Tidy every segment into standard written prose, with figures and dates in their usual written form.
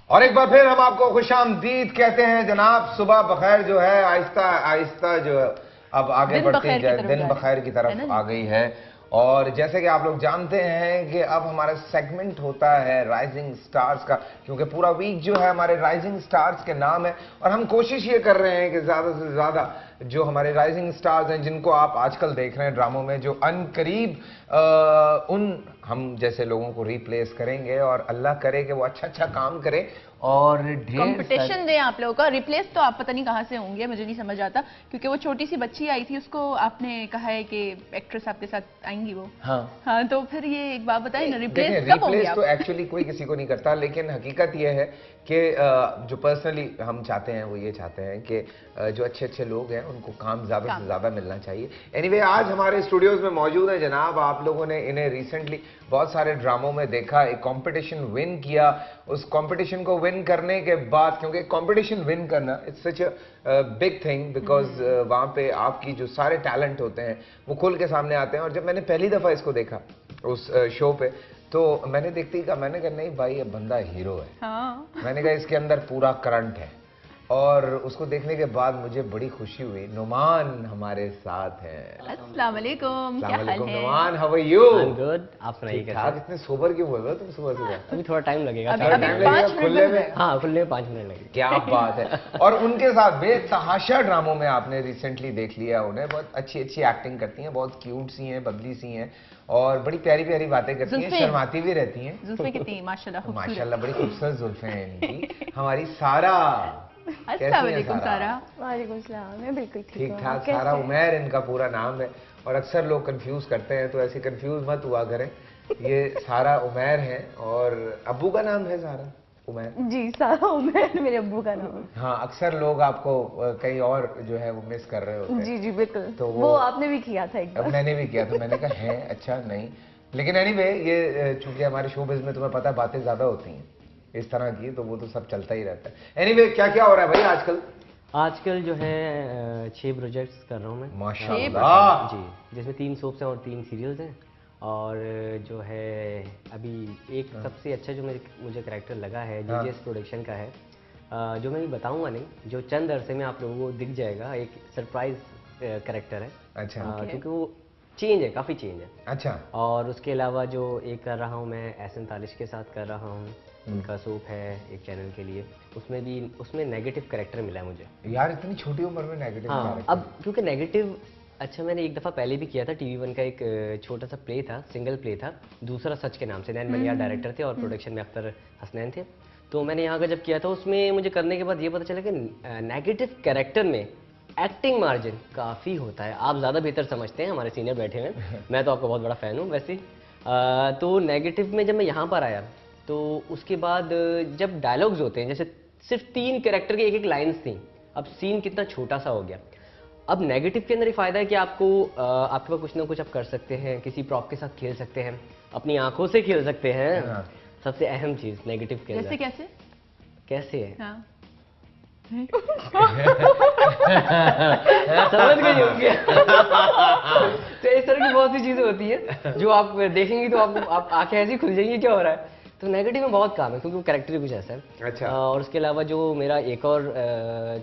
और एक बार फिर हम आपको खुशामदीद कहते हैं जनाब। सुबह बखैर जो है आहिस्ता आहिस्ता जो अब आगे बढ़ते हैं, दिन बखैर की तरफ आ गई है। और जैसे कि आप लोग जानते हैं कि अब हमारा सेगमेंट होता है राइजिंग स्टार्स का, क्योंकि पूरा वीक जो है हमारे राइजिंग स्टार्स के नाम है। और हम कोशिश ये कर रहे हैं कि ज़्यादा से ज़्यादा जो हमारे राइजिंग स्टार्स हैं, जिनको आप आजकल देख रहे हैं ड्रामों में, जो अनकरीब उन हम जैसे लोगों को रिप्लेस करेंगे और अल्लाह करे कि वो अच्छा अच्छा काम करे और कंपटीशन दें आप लोगों का। रिप्लेस तो आप पता नहीं कहाँ से होंगे, मुझे नहीं समझ आता, क्योंकि वो छोटी सी बच्ची आई थी, उसको आपने कहा है कि एक्ट्रेस आपके साथ आएंगी वो। हाँ, तो फिर ये एक बात बताइए ना, रिप्लेस कब होंगे आप? तो एक्चुअली कोई किसी को नहीं करता, लेकिन हकीकत ये है कि जो पर्सनली हम चाहते हैं वो ये चाहते हैं कि जो अच्छे अच्छे लोग हैं उनको काम ज़्यादा से ज़्यादा मिलना चाहिए। एनीवे, आज हमारे स्टूडियोज में मौजूद है जनाब। आप लोगों ने इन्हें रिसेंटली बहुत सारे ड्रामों में देखा, एक कंपटीशन विन किया। उस कंपटीशन को विन करने के बाद, क्योंकि कंपटीशन विन करना it's such a big thing, because वहाँ पे आपकी जो सारे टैलेंट होते हैं वो खुल के सामने आते हैं। और जब मैंने पहली दफ़ा इसको देखा उस शो पे, तो मैंने देखते ही कहा, मैंने कहा नहीं भाई ये बंदा हीरो है। हाँ। मैंने कहा इसके अंदर पूरा करंट है। और उसको देखने के बाद मुझे बड़ी खुशी हुई। नुमान हमारे साथ हैं। अस्सलाम वालेकुम, क्या हाल है? Numan, how are you? I am good. आप सुनाइए कैसे? आप इतने सोबर क्यों बोल रहे हो तुम सुबह सुबह? अभी थोड़ा टाइम लगेगा। अभी 5 मिनट खुलने में? हाँ, खुलने में 5 मिनट लगेंगे। क्या बात है। और उनके साथ बेतहाशा ड्रामों में आपने रिसेंटली देख लिया उन्हें। बहुत अच्छी अच्छी एक्टिंग करती हैं, बहुत क्यूट सी हैं, बबली सी हैं और बड़ी प्यारी प्यारी बातें करती हैं, शर्माती भी रहती हैं। जुल्फे कितनी माशाल्लाह माशाल्लाह बड़ी खूबसूरत जुल्फे हैं इनकी। हमारी सारा, अस्सलाम वालेकुम सारा। वालेकुम सलाम। मैं बिल्कुल ठीक ठाक। सारा उमैर इनका पूरा नाम है। और अक्सर लोग कंफ्यूज करते हैं, तो ऐसे कंफ्यूज मत हुआ करें। ये सारा उमैर है और अब्बू का नाम है सारा उमैर? जी, सारा उमैर मेरे अब्बू का नाम है। हाँ, अक्सर लोग आपको कहीं और जो है वो मिस कर रहे होते हैं। जी जी बिल्कुल। तो वो आपने भी किया था एक बार। मैंने भी किया था। मैंने कहा है अच्छा नहीं, लेकिन एनीवे ये चूंकि हमारे शोबिज़ में तुम्हें पता है बातें ज्यादा होती हैं इस तरह की, तो वो तो सब चलता ही रहता है। एनीवे, क्या क्या हो रहा है भाई आजकल? आजकल जो है 6 प्रोजेक्ट्स कर रहा हूँ मैं माशाल्लाह जी, जिसमें 3 सोप्स हैं और 3 सीरियल्स हैं। और जो है अभी एक सबसे अच्छा जो मुझे कैरेक्टर लगा है जीजीएस प्रोडक्शन का है, जो मैं भी बताऊंगा नहीं, जो चंद अरसे में आप लोगों को दिख जाएगा। एक सरप्राइज कैरेक्टर है। अच्छा। क्योंकि वो चेंज है, काफ़ी चेंज है। अच्छा। और उसके अलावा जो एक कर रहा हूँ मैं एहसन के साथ कर रहा हूँ, उनका सोप है एक चैनल के लिए, उसमें नेगेटिव कैरेक्टर मिला है मुझे। यार इतनी छोटी उम्र में नेगेटिव? हाँ, अब क्योंकि नेगेटिव, अच्छा मैंने एक दफ़ा पहले भी किया था, TV1 का एक छोटा सा प्ले था, सिंगल प्ले था, दूसरा सच के नाम से। नैन मलियार डायरेक्टर थे और प्रोडक्शन में अख्तर हसनैन थे। तो मैंने यहाँ का जब किया था, उसमें मुझे करने के बाद ये पता चला कि नेगेटिव कैरेक्टर में एक्टिंग मार्जिन काफ़ी होता है। आप ज़्यादा बेहतर समझते हैं, हमारे सीनियर बैठे हुए हैं, मैं तो आपका बहुत बड़ा फ़ैन हूँ वैसे। तो नेगेटिव में जब मैं यहाँ पर आया, तो उसके बाद जब डायलॉग्स होते हैं, जैसे सिर्फ 3 कैरेक्टर की एक एक लाइन्स थी, अब सीन कितना छोटा सा हो गया। अब नेगेटिव के अंदर ये फ़ायदा है कि आपको आपके पास कुछ ना कुछ आप कर सकते हैं, किसी प्रॉप के साथ खेल सकते हैं, अपनी आंखों से खेल सकते हैं। सबसे अहम चीज़ नेगेटिव के अंदर। कैसे कैसे है? हाँ। समझ गई होंगे। तो इस तरह की बहुत सी चीजें होती है जो आप देखेंगे तो आप आंखें ऐसी खुल जाएंगी, क्या हो रहा है। तो नेगेटिव में बहुत काम है, क्योंकि वो कैरेक्टर ही कुछ ऐसा है। अच्छा। और उसके अलावा जो मेरा एक और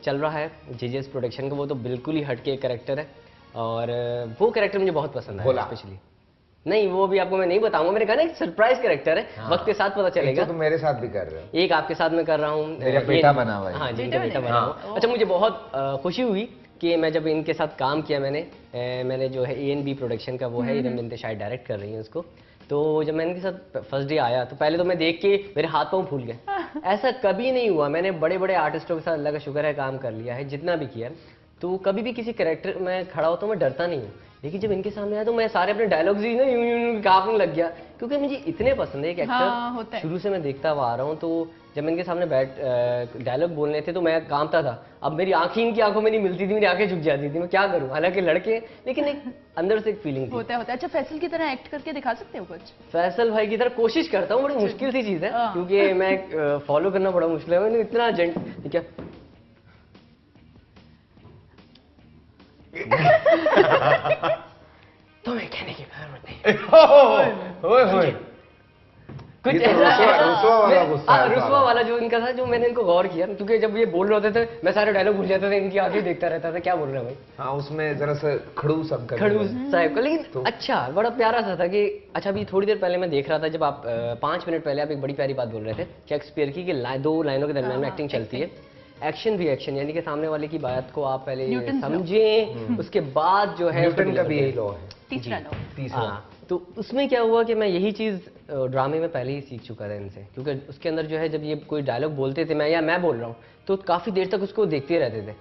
चल रहा है जीजीएस प्रोडक्शन का, वो तो बिल्कुल ही हटके एक कैरेक्टर है। और वो कैरेक्टर मुझे बहुत पसंद आया स्पेशली। नहीं, वो भी आपको मैं नहीं बताऊंगा, मैंने कहा ना एक सरप्राइज कैरेक्टर है। हाँ। वक्त के साथ पता चलेगा। तो तुम मेरे साथ भी कर रहे हो? एक आपके साथ मैं कर रहा हूँ, मेरा बेटा बना हुआ है। हाँ, जिनका बेटा बना हुआ। अच्छा, मुझे बहुत खुशी हुई कि मैं जब इनके साथ काम किया, मैंने जो है ANB प्रोडक्शन का वो है, इरम बिनते शायद डायरेक्ट कर रही हैं उसको। तो जब मैं इनके साथ फर्स्ट डे आया, तो पहले तो मैं देख के मेरे हाथ पाँव फूल गए। ऐसा कभी नहीं हुआ। मैंने बड़े बड़े आर्टिस्टों के साथ अल्लाह का शुक्र है काम कर लिया है, जितना भी किया, तो कभी भी किसी कैरेक्टर में खड़ा होता हूँ मैं डरता नहीं हूँ। लेकिन जब इनके सामने आया तो मैं सारे अपने डायलॉग्स ही ना यूं काफने लग गया, क्योंकि मुझे इतने पसंद है एक एक्टर। शुरू से मैं देखता हुआ आ रहा हूँ। तो जब इनके सामने डायलॉग बोलने थे तो मैं कांपता था। अब मेरी आंखें इनकी आंखों में नहीं मिलती थी, मेरी आंखें झुक जाती थी। मैं क्या करूँ, हालांकि लड़के, लेकिन एक अंदर से एक फीलिंग थी। होता है। अच्छा, फैसल की तरह एक्ट करके दिखा सकते हो कुछ? फैसल भाई की तरह कोशिश करता हूँ, बड़ी मुश्किल सी चीज़ है, क्योंकि मैं फॉलो करना बड़ा मुश्किल है। मैंने इतना ठीक है। तो मैं कहने की जरूरत नहीं। कुछ रुस्वा वाला जो इनका था, जो मैंने इनको गौर किया, क्योंकि जब ये बोल रहे होते थे मैं सारे डायलॉग भूल जाता था, इनकी आंखें देखता रहता था क्या बोल रहे हैं भाई। हाँ, उसमें जरा सा खड़ूस खड़ूस टाइप का, लेकिन अच्छा बड़ा प्यारा सा था कि अच्छा अभी थोड़ी देर पहले मैं देख रहा था, जब आप 5 मिनट पहले आप एक बड़ी प्यारी बात बोल रहे थे शेक्सपियर की कि 2 लाइनों के दरमियान में एक्टिंग चलती है, एक्शन भी एक्शन, यानी कि सामने वाले की बात को आप पहले समझें, उसके बाद जो है न्यूटन का भी यही लॉ है, तीसरा। तो उसमें क्या हुआ कि मैं यही चीज़ ड्रामे में पहले ही सीख चुका था इनसे, क्योंकि उसके अंदर जो है जब ये कोई डायलॉग बोलते थे मैं बोल रहा हूँ तो काफ़ी देर तक उसको देखते रहते थे,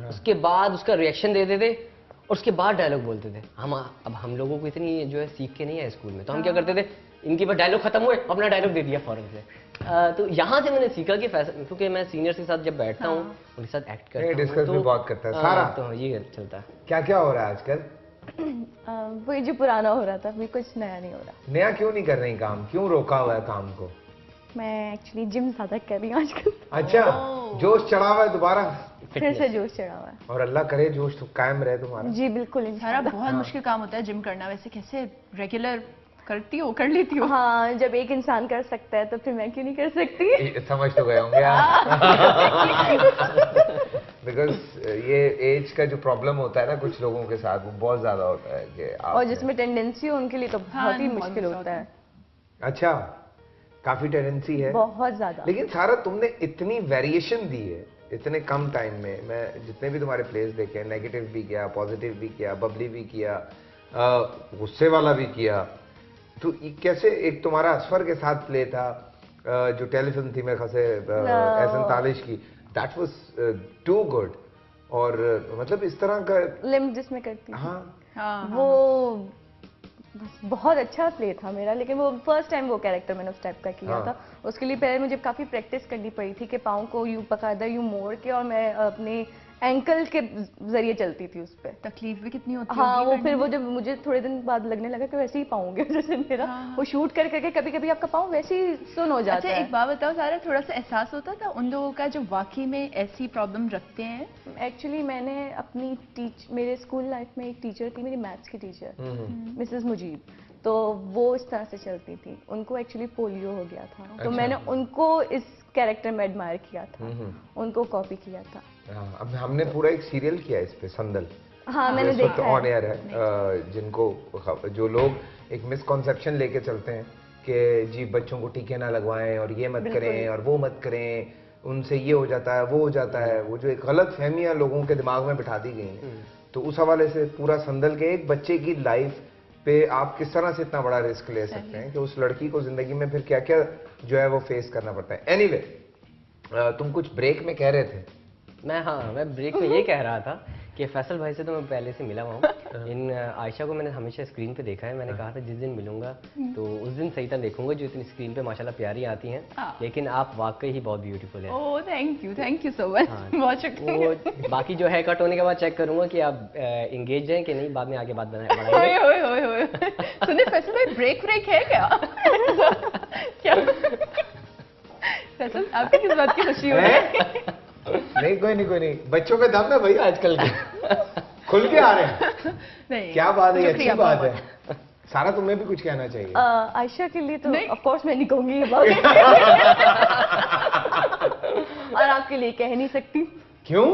उसके बाद उसका रिएक्शन देते थे और उसके बाद डायलॉग बोलते थे। अब हम लोगों को इतनी जो है सीख के नहीं है स्कूल में, तो हम क्या करते थे, इनके पास डायलॉग खत्म हुए अपना डायलॉग दे दिया फौरन से। तो यहाँ से मैंने सीखा कि क्योंकि मैं सीनियर्स के साथ जब बैठता हूँ उनके साथ एक्ट करता हूँ, डिस्कस भी बहुत करता है सारा, तो ये चलता है। क्या क्या हो रहा है आजकल? वही जो पुराना हो रहा था, भी कुछ नया नहीं हो रहा। नया क्यों नहीं कर रही काम, क्यों रोका हुआ है काम को? मैं एक्चुअली जिम ज्यादा कर रही हूँ आजकल। अच्छा, जोश चढ़ा हुआ है दोबारा? फिर से जोश चढ़ा हुआ है। और अल्लाह करे जोश तो कायम रहे तुम्हारा। जी बिल्कुल। सारा बहुत मुश्किल काम होता है जिम करना, वैसे कैसे रेगुलर करती हो, कर लेती हो? हाँ, जब एक इंसान कर सकता है तो फिर मैं क्यों नहीं कर सकती? समझ तो गए होंगे बिकॉज ये एज का जो प्रॉब्लम होता है ना कुछ लोगों के साथ, वो बहुत ज्यादा होता है कि और जिसमें टेंडेंसी हो उनके लिए तो बहुत ही मुश्किल होता है। अच्छा, काफी टेंडेंसी है, बहुत ज्यादा। लेकिन सारा तुमने इतनी वेरिएशन दी है इतने कम टाइम में। मैं जितने भी तुम्हारे प्लेस देखे, नेगेटिव भी किया, पॉजिटिव भी किया, बबली भी किया, गुस्से वाला भी किया, तो कैसे? एक तुम्हारा असफर के साथ प्ले था जो टेलीफिल्म थी मेरे ख्याल से एहसन तालिश की, दैट वाज टू गुड। और मतलब इस तरह का लिम्ब जिसमें करती थी, हाँ, वो बहुत अच्छा प्ले था मेरा, लेकिन वो फर्स्ट टाइम वो कैरेक्टर मैंने उस टाइप का किया था। उसके लिए पहले मुझे काफी प्रैक्टिस करनी पड़ी थी कि पाँव को यूं पकड़ा यूं मोड़ के, और मैं अपने एंकल के जरिए चलती थी उस पर। तकलीफ भी कितनी होती है। हाँ, वो फिर वो जब मुझे थोड़े दिन बाद लगने लगा कि वैसे ही पाऊंगे जैसे मेरा वो शूट कर करके कभी कभी आपका पाँव वैसे ही सुन हो जाता है। अच्छा, एक बात बताओ सारा, थोड़ा सा एहसास होता था उन लोगों का जो वाकई में ऐसी प्रॉब्लम रखते हैं? एक्चुअली मैंने अपनी मेरे स्कूल लाइफ में एक टीचर थी, मेरी मैथ्स की टीचर मिसेस मुजीब, तो वो इस तरह से चलती थी। उनको एक्चुअली पोलियो हो गया था। तो मैंने उनको इस कैरेक्टर में एडमायर किया था, उनको कॉपी किया था। अब हमने पूरा एक सीरियल किया इस पे, संदल। हाँ, मैंने देखा है। ऑन एयर है, जिनको जो लोग एक मिसकॉन्सेप्शन लेके चलते हैं कि जी बच्चों को टीके ना लगवाएं और ये मत करें और वो मत करें, उनसे ये हो जाता है वो हो जाता है, वो जो एक गलत फहमियां लोगों के दिमाग में बिठा दी गई हैं, तो उस हवाले से पूरा संदल के एक बच्चे की लाइफ पे आप किस तरह से इतना बड़ा रिस्क ले सकते हैं कि उस लड़की को जिंदगी में फिर क्या क्या जो है वो फेस करना पड़ता है। एनीवे, तुम कुछ ब्रेक में कह रहे थे। मैं ब्रेक में ये कह रहा था कि फैसल भाई से तो मैं पहले से मिला हुआ हूँ। इन आयशा को मैंने हमेशा स्क्रीन पे देखा है। मैंने कहा था जिस दिन मिलूंगा तो उस दिन सही तरह देखूंगा, जो इतनी स्क्रीन पे माशाल्लाह प्यारी आती हैं, लेकिन आप वाकई ही बहुत ब्यूटीफुल है। ओह, थैंक यू सो मच। बहुत शुक्रिया। बाकी जो है कट होने के बाद चेक करूंगा कि आप इंगेज हैं कि नहीं, बाद में आगे बात बढ़ाएंगे। सुनिए फैसल भाई, ब्रेक है क्या? क्या फैसल, आपकी किस बात की खुशी हो रही है? नहीं, कोई नहीं, बच्चों पे दम है भाई आजकल के, खुल के आ रहे हैं। नहीं, क्या बात है, अच्छी बात है। सारा तुम्हें भी कुछ कहना चाहिए। आयशा के लिए तो ऑफ कोर्स मैं नहीं कहूंगी ये बात और आपके लिए कह नहीं सकती। क्यों?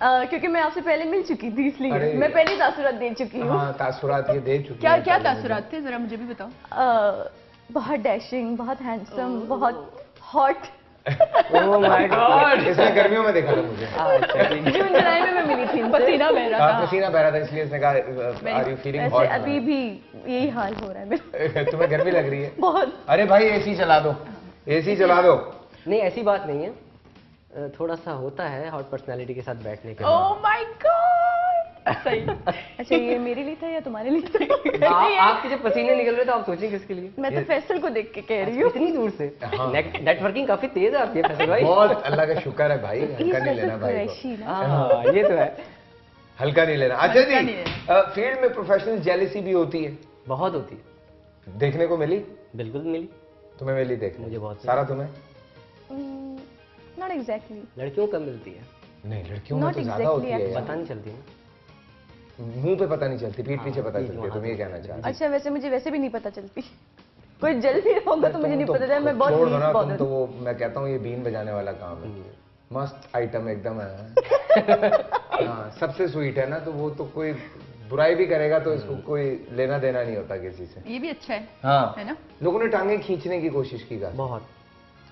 क्योंकि मैं आपसे पहले मिल चुकी थी, इसलिए मैं पहले तासुरात दे चुकी हूँ। हाँ, तासुरात ये दे चुकी। क्या तासुरात थे, जरा मुझे भी बताओ। बहुत डैशिंग, बहुत हैंडसम, बहुत हॉट। ओह माय गॉड, इसने गर्मियों में देखा था मुझे। जून जुलाई में मैं मिली थी, पसीना बह रहा था। पसीना बह रहा था, इसलिए इसने कहा आर यू फीलिंग हॉट? अभी भी यही हाल हो रहा है मेरा। तुम्हें गर्मी लग रही है बहुत? अरे भाई एसी चला दो, एसी चला दो। नहीं, ऐसी बात नहीं है, थोड़ा सा होता है हॉट पर्सनालिटी के साथ बैठने के। ओह माय गॉड, सही। अच्छा, ये मेरे लिए था या तुम्हारे लिए था? आपके जब पसीने निकल रहे तो आप सोचें किसके लिए? मैं तो फैसल को देख के कह रही हूँ। इतनी दूर से। नेटवर्किंग काफी तेज है आपकी फैसल भाई। बहुत, अल्लाह का शुक्र है भाई, हल्का नहीं लेना भाई को। हाँ, ये तो है, हल्का नहीं लेना। अच्छा जी, फील्ड में प्रोफेशनल जेलसी भी होती है? बहुत होती है। देखने को मिली? बिल्कुल मिली। तुम्हें मिली? देखने मुझे बहुत। सारा तुम्हें? Not exactly. लड़कियों को मिलती है। नहीं, लड़कियों में तो ज्यादा होती है। पता नहीं चलती ना, मुंह पे पता नहीं चलती, पीठ पीछे पता चलती है, तुम ये कहना चाह रहे हो? अच्छा, वैसे मुझे वैसे भी नहीं पता चलती। कोई जल भी होगा तो मुझे नहीं पता चला। मैं बहुत छोड़ दो ना तुम तो, वो मैं कहता हूँ ये बीन बजाने वाला काम है, मस्त आइटम एकदम है। हाँ सबसे स्वीट है ना, तो वो तो कोई बुराई भी करेगा तो इसको कोई लेना देना नहीं होता किसी से। ये भी अच्छा है। हाँ है ना। लोगों ने टांगे खींचने की कोशिश की बहुत।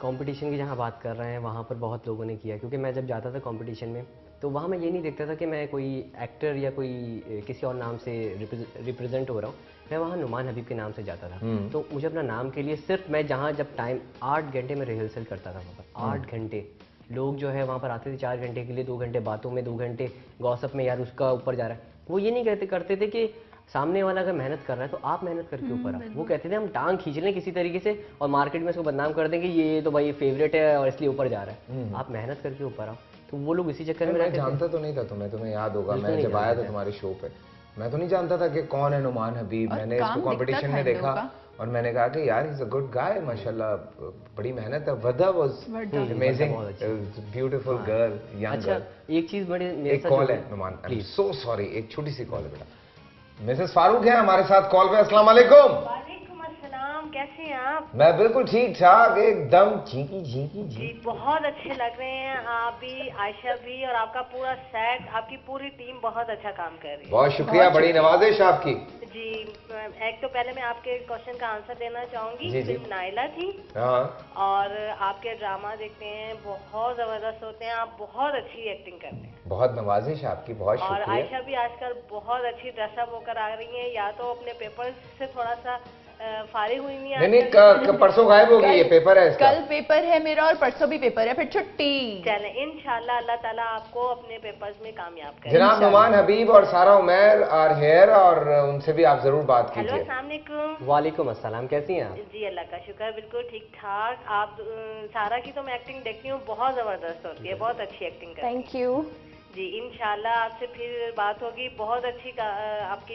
कंपटीशन की जहाँ बात कर रहे हैं वहाँ पर बहुत लोगों ने किया, क्योंकि मैं जब जाता था कंपटीशन में तो वहाँ मैं ये नहीं देखता था कि मैं कोई एक्टर या कोई किसी और नाम से रिप्रेजेंट हो रहा हूँ। मैं वहाँ नुमान हबीब के नाम से जाता था। तो मुझे अपना नाम के लिए सिर्फ मैं जहाँ जब टाइम 8 घंटे में रिहर्सल करता था वहाँ पर, 8 घंटे लोग जो है वहाँ पर आते थे 4 घंटे के लिए, 2 घंटे बातों में, 2 घंटे गॉसिप में, यार उसका ऊपर जा रहा है। वो ये नहीं करते थे कि सामने वाला अगर मेहनत कर रहा है तो आप मेहनत करके ऊपर आओ। वो कहते थे हम टांग खींच लें किसी तरीके से और मार्केट में इसको बदनाम कर दें कि ये तो भाई फेवरेट है और इसलिए ऊपर जा रहा है। आप मेहनत करके ऊपर आओ। तो वो लोग इसी चक्कर में रहते थे। जानता तो नहीं था तुम्हें याद होगा मैं जब आया था तुम्हारे शो पे, मैं तो नहीं जानता था कि कौन है नुमान हबीब। मैंने इसको कंपटीशन में देखा और मैंने कहा कि यार इज अ गुड गाय, माशाल्लाह बड़ी मेहनत है। वदा was amazing, beautiful girl, young girl. एक चीज बड़ी एक कॉल है नुमान, आई एम सो सॉरी, एक छोटी सी कॉल है बेटा। मिसेस फारूक है हमारे साथ कॉल पे। अस्सलाम वालेकुम। वालेकुम अस्सलाम, कैसे हैं आप? मैं बिल्कुल ठीक ठाक, एकदम झींकी झींकी जी बहुत अच्छे लग रहे हैं आप भी, आयशा भी, और आपका पूरा सेट, आपकी पूरी टीम बहुत अच्छा काम कर रही है। बहुत शुक्रिया, बड़ी नवाजिश आपकी। जी एक तो पहले मैं आपके क्वेश्चन का आंसर देना चाहूंगी। फिल्म नायला थी और आपके ड्रामा देखते हैं, बहुत जबरदस्त होते हैं, आप बहुत अच्छी एक्टिंग करते हैं। बहुत नवाजिश आपकी, बहुत शुक्रिया। और आयशा भी आजकल बहुत अच्छी ड्रेसअप होकर आ रही हैं, या तो अपने पेपर से थोड़ा सा फारिग हुई नहीं, परसों गायब हो गई, ये पेपर है इसका। कल पेपर है मेरा और परसों भी पेपर है, फिर छुट्टी। चले इंशाल्लाह अल्लाह ताला आपको अपने पेपर्स में कामयाब करे। जनाब नुमान हबीब और सारा उमैर आर हेयर, और उनसे भी आप जरूर बात कीजिए। हेलो अस्सलाम वालेकुम। वालेकुम अस्सलाम, कैसी हैं आप? जी अल्लाह का शुक्र, बिल्कुल ठीक ठाक। आप सारा की तो मैं एक्टिंग देखती हूँ, बहुत जबरदस्त होती है, बहुत अच्छी एक्टिंग करती है। थैंक यू जी इंशाल्लाह आपसे फिर बात होगी। बहुत अच्छी आपकी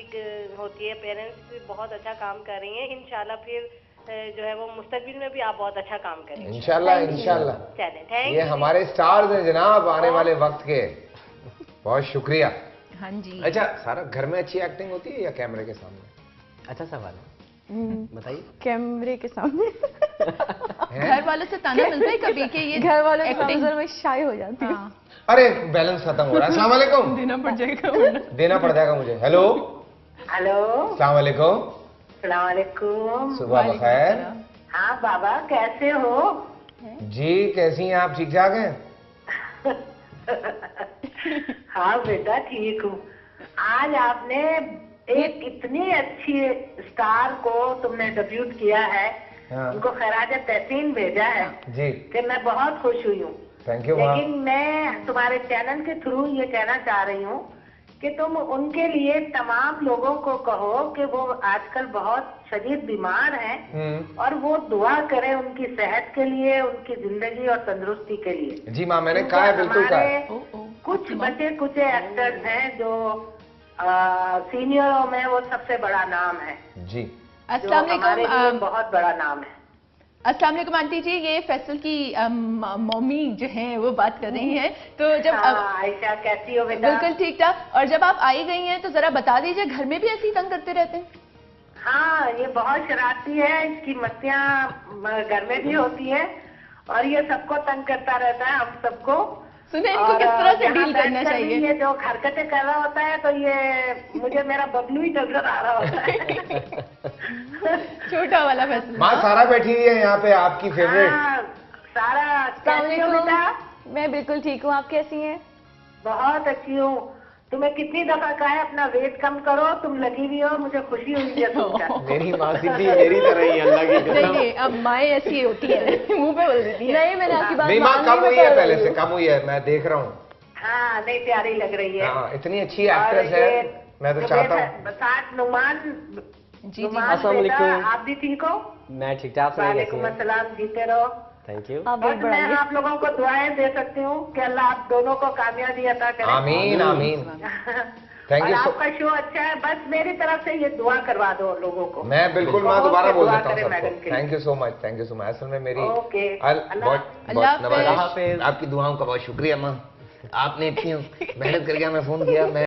होती है, पेरेंट्स बहुत अच्छा काम कर रही हैं। इंशाल्लाह फिर जो है वो मुस्तकबिल में भी आप बहुत अच्छा काम करेंगे इंशाल्लाह इंशाल्लाह। चलें, थैंक यू। ये हमारे स्टार्स हैं जनाब आने वाले वक्त के। बहुत शुक्रिया। हाँ जी। अच्छा सारा, घर में अच्छी एक्टिंग होती है या कैमरे के सामने? अच्छा सवाल है, बताइए। कैमरे के सामने घर वालों से ताना मिलता है कभी कि ये घर वालों के सामने मैं शाय हो जाती हूँ। अरे बैलेंस खत्म हो रहा है। अस्सलाम वालेकुम। देना पड़ जाएगा, देना पड़ जाएगा मुझे। हेलो हेलो अस्सलाम वालेकुम। अस्सलाम वालेकुम। सुबह बखैर। हाँ बाबा कैसे हो? जी कैसी हैं आप, ठीक ठाक हैं? हाँ बेटा ठीक हूँ। आज आपने एक इतनी अच्छी स्टार को तुमने डेब्यूट किया है, उनको खराज तहसीन भेजा है जी, कि मैं बहुत खुश हुई हूँ। Thank you. लेकिन मैं तुम्हारे चैनल के थ्रू ये कहना चाह रही हूँ कि तुम उनके लिए तमाम लोगों को कहो कि वो आजकल बहुत शदीद बीमार हैं और वो दुआ करें उनकी सेहत के लिए, उनकी जिंदगी और तंदुरुस्ती के लिए। जी माँ मैंने कहा है, बिल्कुल कहा है। कुछ बचे कुछ एक्टर्स हैं जो सीनियरों में वो सबसे बड़ा नाम है जी। अस्सलाम वालेकुम। बहुत बड़ा नाम है। अस्सलाम वालेकुम आंटी जी, ये फैसल की मम्मी जो हैं वो बात कर रही हैं। तो जब आयशा कैसी हो बेटा? बिल्कुल ठीक ठाक। और जब आप आई गई हैं तो जरा बता दीजिए, घर में भी ऐसे ही तंग करते रहते हैं? हाँ ये बहुत शरारती है, इसकी मस्तियाँ घर में भी होती है और ये सबको तंग करता रहता है, हम सबको। सुने इनको किस तरह से डील करना चाहिए? ये जो हरकतें कर रहा होता है तो ये मुझे मेरा बबलू ही नजर आ रहा होता है। छोटा वाला फैसल। माँ सारा बैठी हुई है यहाँ पे, आपकी फेवरेट। सारा कैसी हो बेटा? मैं बिल्कुल ठीक हूँ, आप कैसी हैं? बहुत अच्छी हूँ। तुम्हें कितनी दफा कहा है अपना वेट कम करो, तुम लगी हुई हो, मुझे खुशी हुई है तुमसे। मेरी माँ सीधी मेरी तरह ही, अल्लाह की कसम। नहीं अब माएँ ऐसी होती है, मुंह पे बोल देती है। नहीं मैंने आपकी बात नहीं माँ कम हुई है, पहले से कम हुई है, मैं देख रहा हूँ। हाँ नहीं प्यारी लग रही है। हाँ इतनी अच्छी एक्ट्रेस है, मैं तो चाहता हूँ। साथ नुमान जी बेटा, आप भी ठीक हो? मैं ठीक ठाक। वालेकुम अस्सलाम, जीते रहो। Thank you. बस मैं आप लोगों को दुआएं दे सकती हूँ कि अल्लाह आप दोनों को कामयाबी अता करे। आमीन आमीन। Thank you. आपका शो अच्छा है, बस मेरी तरफ से ये दुआ करवा दो लोगों को। मैं बिल्कुल माँ दोबारा बोल देता हूँ सबको। सबको। Thank you so much, thank you so much. असल में मेरी अल्लाह आपकी दुआओं का बहुत शुक्रिया माँ, आपने इतनी मेहनत करके हमें फोन किया। मैं